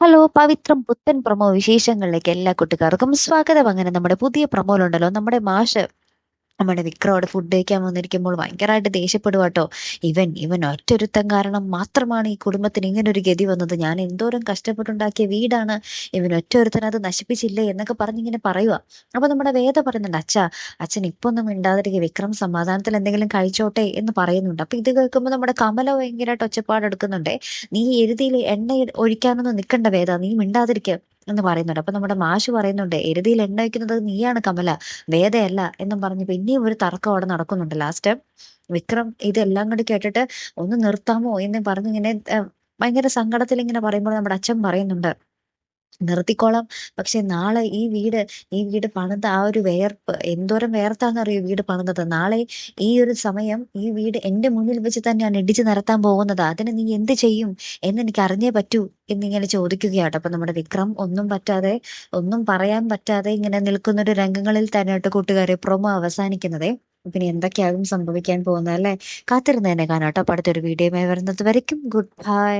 Hello! പവിത്രം പുത്തൻ promo വിശേഷങ്ങളിലേക്ക് എല്ലാ കൂട്ടുകാർക്കും സ്വാഗതം. അങ്ങനെ നമ്മുടെ പുതിയ പ്രൊമോയിലുണ്ടല്ലോ നമ്മുടെ മാഷ് നമ്മുടെ വിക്രം അവിടെ ഫുഡ് കഴിക്കാൻ വന്നിരിക്കുമ്പോൾ ഭയങ്കരമായിട്ട് ദേഷ്യപ്പെടുവാട്ടോ. ഇവൻ ഒറ്റൊരുത്തൻ കാരണം മാത്രമാണ് ഈ കുടുംബത്തിന് ഇങ്ങനൊരു ഗതി വന്നത്. ഞാൻ എന്തോരം കഷ്ടപ്പെട്ടുണ്ടാക്കിയ വീടാണ്. ഇവൻ ഒറ്റൊരുത്തൻ അത് നശിപ്പിച്ചില്ലേ എന്നൊക്കെ പറഞ്ഞിങ്ങനെ പറയുക. അപ്പൊ നമ്മുടെ വേദ പറയുന്നുണ്ട്, അച്ഛൻ ഇപ്പൊ ഒന്നും മിണ്ടാതിരിക്കുക, വിക്രം സമാധാനത്തിൽ എന്തെങ്കിലും കഴിച്ചോട്ടെ എന്ന് പറയുന്നുണ്ട്. അപ്പൊ ഇത് കേൾക്കുമ്പോൾ നമ്മുടെ കമല ഭയങ്കരമായിട്ട് ഒച്ചപ്പാടെടുക്കുന്നുണ്ടേ. നീ എരുതിയിൽ എണ്ണ ഒഴിക്കാനൊന്നും നിൽക്കണ്ട വേദ, നീ മിണ്ടാതിരിക്കുക എന്ന് പറയുന്നുണ്ട്. അപ്പൊ നമ്മുടെ മാഷ് പറയുന്നുണ്ട്, എരുതിയിൽ എണ്ണ ഒഴിക്കുന്നത് നീയാണ് കമല, വേദയല്ല എന്നും പറഞ്ഞ് പിന്നെയും ഒരു തർക്കം അവിടെ നടക്കുന്നുണ്ട്. ലാസ്റ്റ് വിക്രം ഇതെല്ലാം കൂടി കേട്ടിട്ട് ഒന്ന് നിർത്താമോ എന്ന് പറഞ്ഞിങ്ങനെ ഭയങ്കര സങ്കടത്തിൽ ഇങ്ങനെ പറയുമ്പോൾ നമ്മുടെ അച്ഛൻ പറയുന്നുണ്ട്, നിർത്തിക്കോളാം. പക്ഷെ നാളെ ഈ വീട് പണിത ആ ഒരു വേർപ്പ് എന്തോരം വേർത്താന്നറിയോ വീട് പണിതത്. നാളെ ഈ ഒരു സമയം ഈ വീട് എന്റെ മുന്നിൽ വെച്ച് തന്നെയാണ് ഇടിച്ചു നിരത്താൻ പോകുന്നത്. അതിന് നീ എന്ത് ചെയ്യും എന്ന് എനിക്ക് അറിഞ്ഞേ പറ്റൂ എന്നിങ്ങനെ ചോദിക്കുകയാട്ടോ. അപ്പൊ നമ്മുടെ വിക്രം ഒന്നും പറ്റാതെ, ഒന്നും പറയാൻ പറ്റാതെ ഇങ്ങനെ നിൽക്കുന്ന ഒരു രംഗങ്ങളിൽ തന്നെയായിട്ട് കൂട്ടുകാരെ പ്രൊമോ അവസാനിക്കുന്നതേ. പിന്നെ എന്തൊക്കെയാകും സംഭവിക്കാൻ പോകുന്നത് അല്ലെ? കാത്തിരുന്ന് തന്നെ കാണാട്ടോ. അപ്പൊ അടുത്തൊരു വീഡിയോയുമായി വരുന്നത് വരയ്ക്കും ഗുഡ് ബൈ.